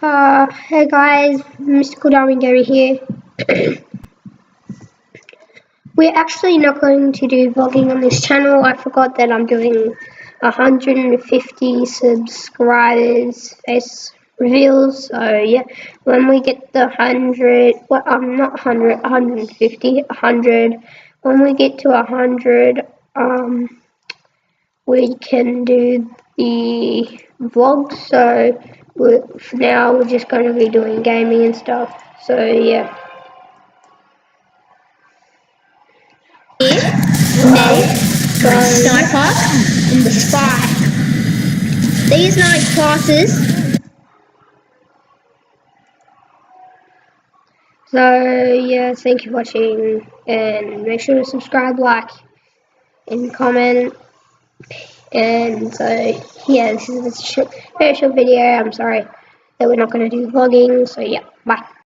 Hey guys, Mystical Darwin Gary here. We're actually not going to do vlogging on this channel. I forgot that I'm doing 150 subscribers face reveals. So yeah, when we get the 100, well, not 100, 150, 100. When we get to 100, we can do the vlog. So for now, we're just going to be doing gaming and stuff. So yeah. Medic, Sniper, and the Spy. These 9 classes. So yeah, thank you for watching, and make sure to subscribe, like, and comment. And so yeah, this is a very short video. I'm sorry that we're not going to do vlogging. So yeah, bye.